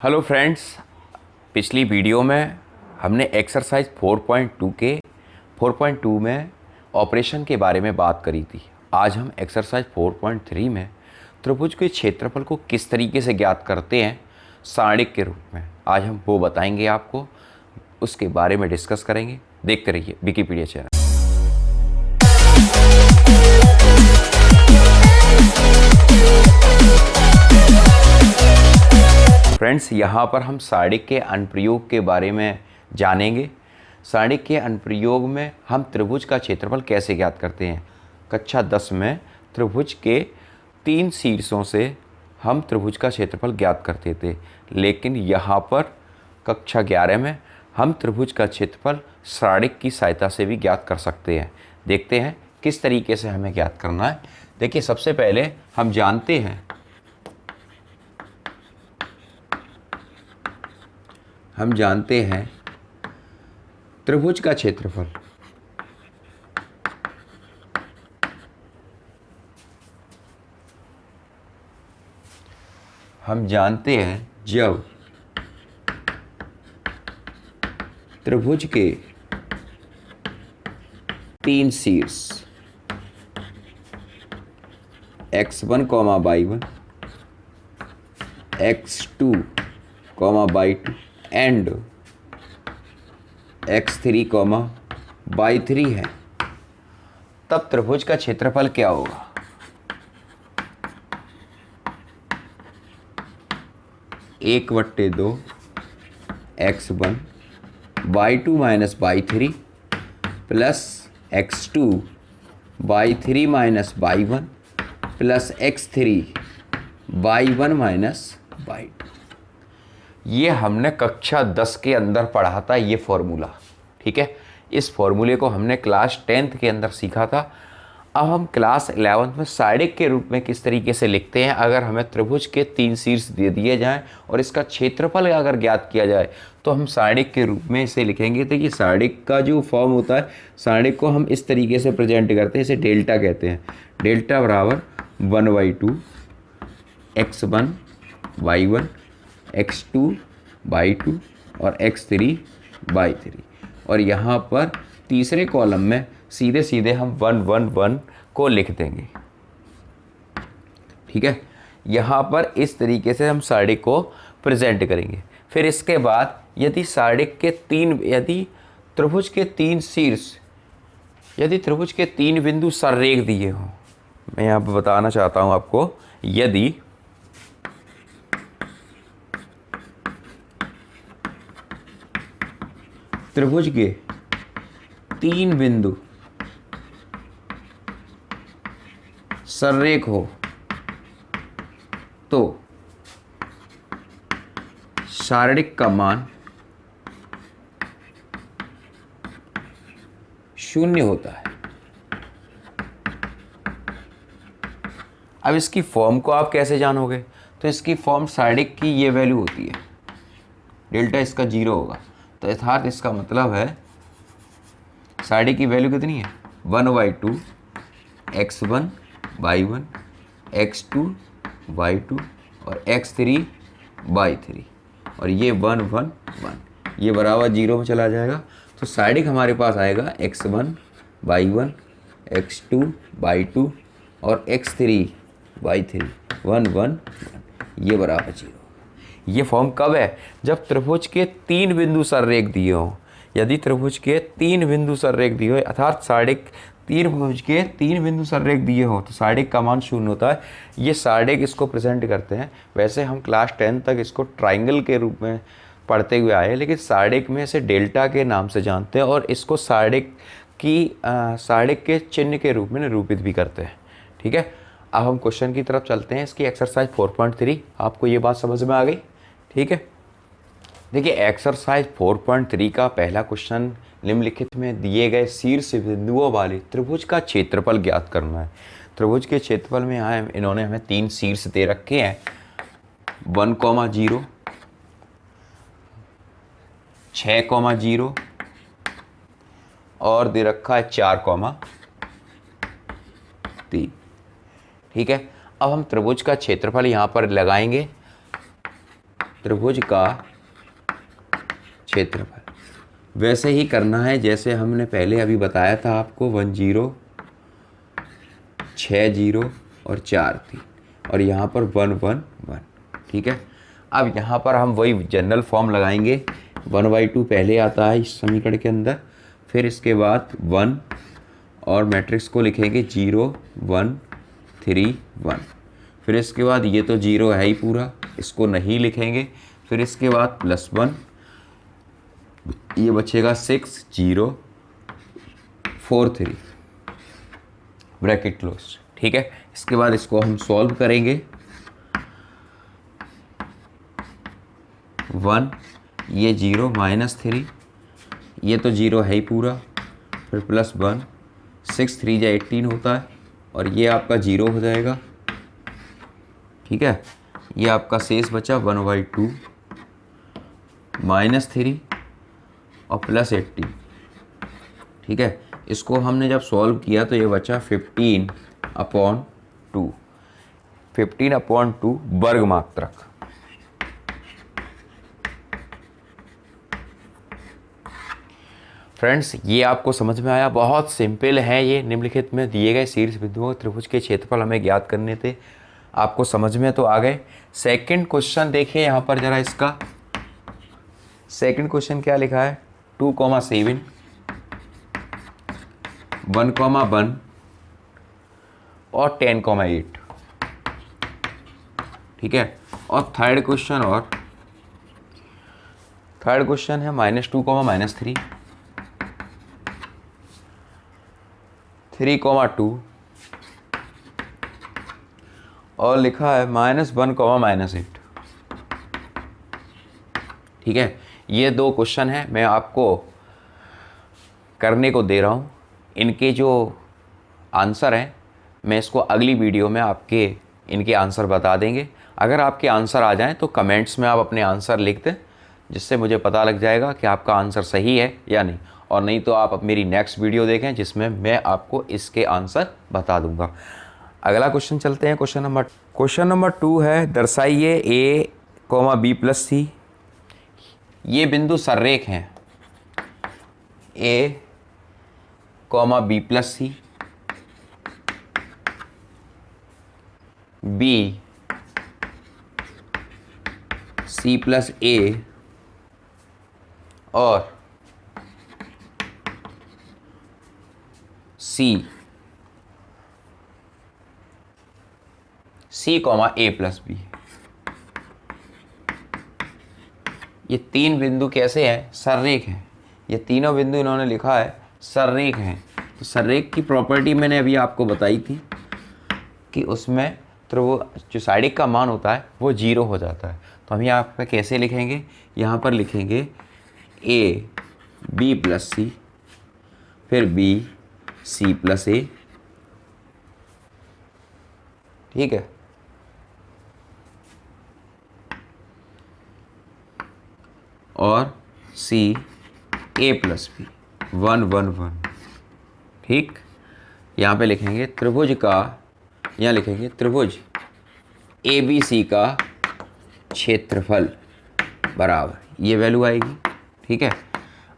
Hello friends, पिछली video में हमने एक्सरसाइज 4.2 में ऑपरेशन के बारे में बात करी थी। आज हम एक्सरसाइज 4.3 में त्रिभुज के क्षेत्रफल को किस तरीके से ज्ञात करते हैं सारणिक के रूप में, आज हम वो बताएंगे आपको, उसके बारे में डिस्कस करेंगे। देखते रहिए विकिपीडिया चैनल। फ्रेंड्स, यहाँ पर हम सारणिक के अनुप्रयोग के बारे में जानेंगे। सारणिक के अनुप्रयोग में हम त्रिभुज का क्षेत्रफल कैसे ज्ञात करते हैं। कक्षा 10 में त्रिभुज के 3 शीर्षों से हम त्रिभुज का क्षेत्रफल ज्ञात करते थे, लेकिन यहाँ पर कक्षा 11 में हम त्रिभुज का क्षेत्रफल सारणिक की सहायता से भी ज्ञात कर सकते हैं। देखते हैं किस तरीके से हमें ज्ञात करना है। देखिए, सबसे पहले हम जानते हैं त्रिभुज का क्षेत्रफल। हम जानते हैं जब त्रिभुज के 3 शीर्ष x1, y1, x2, y2 and x3, y3 है, तब त्रिभुज का क्षेत्रफल क्या होगा। एक बट्टे 2 x1 y2 minus y3 plus x2 y3 minus y1 plus x3 y1 minus y2। ये हमने कक्षा 10 के अंदर पढ़ा था, ये फॉर्मूला। ठीक है, इस फॉर्मूले को हमने क्लास 10th के अंदर सीखा था। अब हम क्लास 11th में सारणिक के रूप में किस तरीके से लिखते हैं। अगर हमें त्रिभुज के 3 शीर्ष दे दिए जाएं और इसका क्षेत्रफल अगर ज्ञात किया जाए तो हम सारणिक के रूप में इसे लिखेंगे। तो ये सारणिक का जो फॉर्म होता है, सारणिक को हम इस तरीके से प्रेजेंट करते हैं, इसे डेल्टा कहते हैं। डेल्टा बराबर 1/2 x1 y1 x2 y2 और x3 y3। और यहाँ पर तीसरे कॉलम में सीधे सीधे हम 1 1 1 को लिख देंगे। ठीक है, यहाँ पर इस तरीके से हम सारणिक को प्रेजेंट करेंगे। फिर इसके बाद यदि त्रिभुज के 3 शीर्ष, यदि त्रिभुज के 3 बिंदु सररेख दिए हों, मैं यहाँ पर बताना चाहता हूँ आपको, यदि त्रिभुज के 3 बिंदु सररेख हो तो सारणिक का मान 0 होता है। अब इसकी फॉर्म को आप कैसे जानोगे, तो इसकी फॉर्म सारणिक की ये वैल्यू होती है, डेल्टा इसका 0 होगा। तो यथार्थ इसका मतलब है सारणिक की वैल्यू कितनी है, 1/2 x1 y1 x2 y2 और x3 y3, और ये 1 1 1, ये बराबर 0 में चला जाएगा। तो सारणिक हमारे पास आएगा x1 y1 x2 y2 और x3 y3 1 1 1, ये बराबर 0। ये फॉर्म कब है, जब त्रिभुज के 3 बिंदु सररेख दिए हों। यदि त्रिभुज के 3 बिंदु सररेख दिए हो, अर्थात सारणिक त्रिभुज के 3 बिंदु सररेख दिए हो, तो सारणिक का मान 0 होता है। ये सारणिक इसको प्रेजेंट करते हैं। वैसे हम क्लास 10 तक इसको ट्राइंगल के रूप में पढ़ते हुए आए, लेकिन सारणिक में इसे डेल्टा के नाम से जानते हैं और इसको सारणिक के चिन्ह के रूप में निरूपित भी करते हैं। ठीक है, अब हम क्वेश्चन की तरफ चलते हैं। इसकी एक्सरसाइज 4.3, आपको ये बात समझ में आ गई। ठीक है, देखिए एक्सरसाइज 4.3 का पहला क्वेश्चन, निम्नलिखित में दिए गए शीर्ष बिंदुओं वाले त्रिभुज का क्षेत्रफल ज्ञात करना है। त्रिभुज के क्षेत्रफल में यहाँ इन्होंने हमें 3 शीर्ष दे रखे हैं, 1,0 6,0 और दे रखा है 4,3। ठीक है, अब हम त्रिभुज का क्षेत्रफल यहाँ पर लगाएंगे। त्रिभुज का क्षेत्रफल। वैसे ही करना है जैसे हमने पहले अभी बताया था आपको, 1 0 6 0 और 4 3 और यहाँ पर 1 1 1। ठीक है, अब यहाँ पर हम वही जनरल फॉर्म लगाएंगे। 1/2 पहले आता है इस समीकरण के अंदर, फिर इसके बाद 1 और मैट्रिक्स को लिखेंगे 0 1 3 1। फिर इसके बाद ये तो 0 है ही पूरा, इसको नहीं लिखेंगे। फिर इसके बाद +1, ये बचेगा 6 0 4 3 ब्रैकेट क्लोज। ठीक है, इसके बाद इसको हम सॉल्व करेंगे। 1, ये 0 -3, ये तो 0 है ही पूरा, फिर +1, 6 3 या 18 होता है और ये आपका 0 हो जाएगा। ठीक है, ये आपका शेष बचा 1/2 -3 और +18। ठीक है, इसको हमने जब सॉल्व किया तो ये बचा 15/2, 15/2 वर्ग मात्रक। फ्रेंड्स, ये आपको समझ में आया? बहुत सिंपल है ये। निम्नलिखित में दिए गए शीर्ष बिंदुओं त्रिभुज के क्षेत्रफल हमें ज्ञात करने थे। आपको समझ में तो आ गए। सेकंड क्वेश्चन देखिए यहाँ पर जरा, इसका सेकंड क्वेश्चन क्या लिखा है? 2,7 1,1 और 10,8। ठीक है, और थर्ड क्वेश्चन है -2, -3 3,2 और लिखा है -1, -8। ठीक है, ये दो क्वेश्चन है, मैं आपको करने को दे रहा हूँ। इनके जो आंसर हैं मैं इसको अगली वीडियो में आपके इनके आंसर बता देंगे। अगर आपके आंसर आ जाएं तो कमेंट्स में आप अपने आंसर लिख दें, जिससे मुझे पता लग जाएगा कि आपका आंसर सही है या नहीं। और नहीं तो आप मेरी नेक्स्ट वीडियो देखें जिसमें मैं आपको इसके आंसर बता दूंगा। अगला क्वेश्चन चलते हैं। क्वेश्चन नंबर 2 है, दर्शाइए A, B + C। ये बिंदु सररेख हैं, A, B + C, B, C + A और C, A + B। ये तीन बिंदु कैसे हैं? सररेख हैं। ये तीनों बिंदु इन्होंने लिखा है सररेख हैं। तो सररेख की प्रॉपर्टी मैंने अभी आपको बताई थी कि उसमें तो वो जो साइडिक का मान होता है वो 0 हो जाता है। तो हम यहाँ पर कैसे लिखेंगे? यहाँ पर लिखेंगे A B + C, फिर B C + A। ठीक है, और C A + B 1 1 1। ठीक, यहाँ पे लिखेंगे त्रिभुज का, यहाँ लिखेंगे त्रिभुज ABC का क्षेत्रफल बराबर ये वैल्यू आएगी। ठीक है,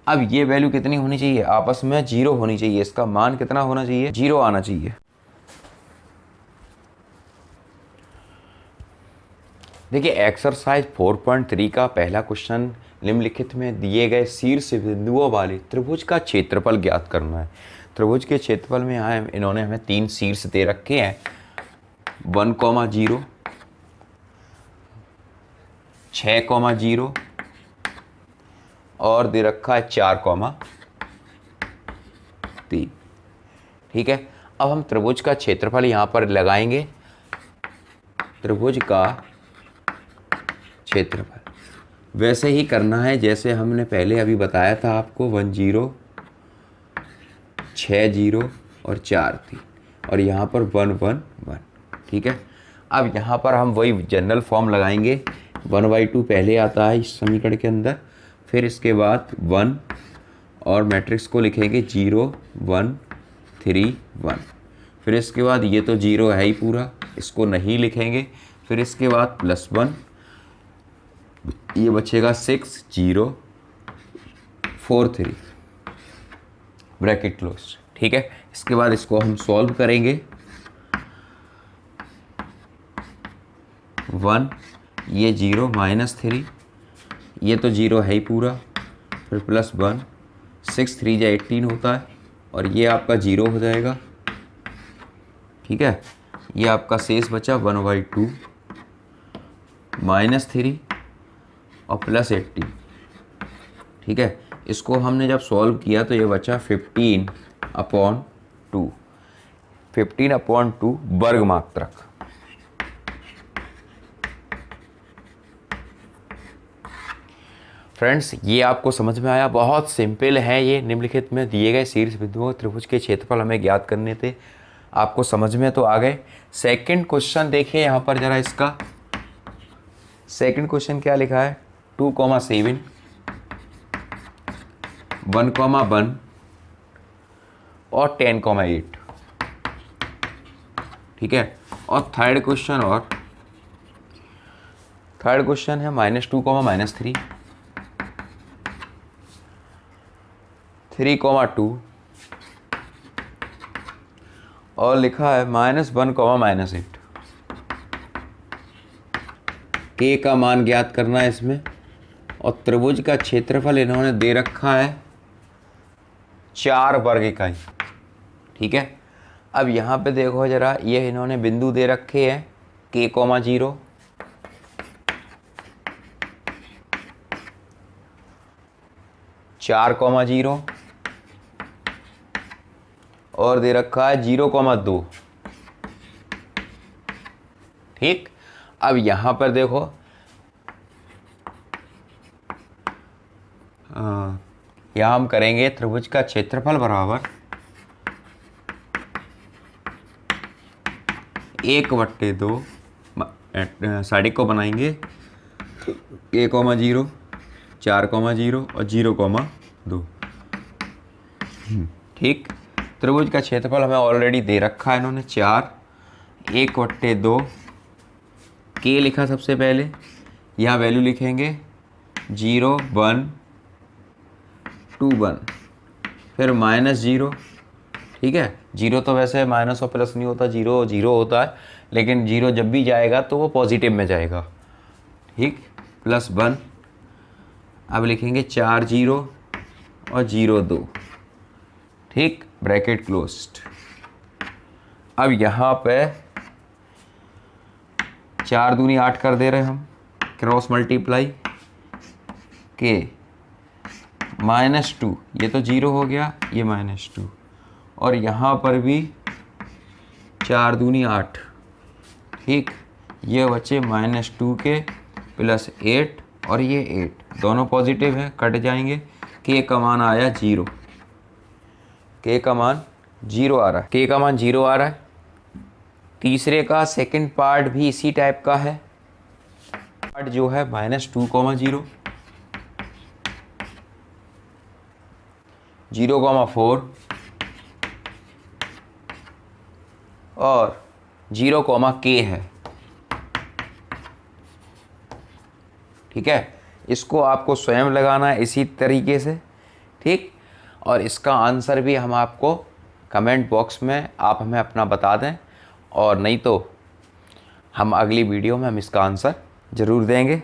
अब ये वैल्यू कितनी होनी चाहिए? आपस में 0 होनी चाहिए। इसका मान कितना होना चाहिए? 0 आना चाहिए। देखिए, एक्सरसाइज 4.3 का पहला क्वेश्चन, निम्नलिखित में दिए गए शीर्ष बिंदुओं वाले त्रिभुज का क्षेत्रफल ज्ञात करना है। त्रिभुज के क्षेत्रफल में यहाँ इन्होंने हमें 3 शीर्ष दे रखे हैं, 1,0 6,0 और दे रखा है 4,3। ठीक है, अब हम त्रिभुज का क्षेत्रफल यहाँ पर लगाएंगे। त्रिभुज का क्षेत्रफल वैसे ही करना है जैसे हमने पहले अभी बताया था आपको, 1 0 6 0 और 4 3 और यहाँ पर 1 1 1। ठीक है, अब यहाँ पर हम वही जनरल फॉर्म लगाएंगे। 1/2 पहले आता है इस समीकरण के अंदर, फिर इसके बाद 1 और मैट्रिक्स को लिखेंगे 0 1 3 1। फिर इसके बाद ये तो 0 है ही पूरा, इसको नहीं लिखेंगे। फिर इसके बाद +1, ये बचेगा 6043 ब्रैकेट क्लोज। ठीक है, इसके बाद इसको हम सॉल्व करेंगे। 1 ये 0 -3 ये तो 0 है ही पूरा, फिर +1 6 3 या 18 होता है और ये आपका 0 हो जाएगा। ठीक है, ये आपका शेष बचा 1/2 -3 और +18। ठीक है, इसको हमने जब सॉल्व किया तो ये बचा 15/2 15/2 वर्ग मात्रक। फ्रेंड्स, ये आपको समझ में आया? बहुत सिंपल है ये। निम्नलिखित में दिए गए शीर्ष बिंदुओं त्रिभुज के क्षेत्रफल हमें ज्ञात करने थे। आपको समझ में तो आ गए। सेकंड क्वेश्चन देखिए यहाँ पर जरा, इसका सेकंड क्वेश्चन क्या लिखा है? 2,7 1,1 और 10,8। ठीक है, और थर्ड क्वेश्चन है -2, -3 3,2 और लिखा है -1, -8। के का मान ज्ञात करना है इसमें, और त्रिभुज का क्षेत्रफल इन्होंने दे रखा है 4 वर्ग इकाई। ठीक है, अब यहाँ पे देखो जरा, ये इन्होंने बिंदु दे रखे हैं k, 0 4,0 और दे रखा है 0,2। ठीक, अब यहाँ पर देखो, यहाँ हम करेंगे त्रिभुज का क्षेत्रफल बराबर 1/2 साइड को बनाएंगे k, 0 4,0 और 0,2। ठीक, त्रिभुज का क्षेत्रफल हमें ऑलरेडी दे रखा है इन्होंने 4, 1/2 के लिखा सबसे पहले, यहाँ वैल्यू लिखेंगे 0 1 2 1, फिर -0। ठीक है, 0 तो वैसे माइनस और प्लस नहीं होता, 0 0 होता है, लेकिन 0 जब भी जाएगा तो वो पॉजिटिव में जाएगा। ठीक, +1, अब लिखेंगे 4 0 और 0 2। ठीक, ब्रैकेट क्लोज्ड। अब यहाँ पे 4 दूनी 8 कर दे रहे हम, क्रॉस मल्टीप्लाई के -2, ये तो 0 हो गया, ये -2, और यहाँ पर भी 4 दूनी 8। ठीक, ये बचे -2 के +8 और ये 8, दोनों पॉजिटिव है, कट जाएंगे। के का मान आया 0, के का मान 0 आ रहा है, के का मान 0 आ रहा है। तीसरे का सेकंड पार्ट भी इसी टाइप का है। पार्ट जो है -2, 0 0,4 और 0, k है। ठीक है, इसको आपको स्वयं लगाना है इसी तरीके से। ठीक, और इसका आंसर भी हम आपको कमेंट बॉक्स में आप हमें अपना बता दें, और नहीं तो हम अगली वीडियो में हम इसका आंसर ज़रूर देंगे।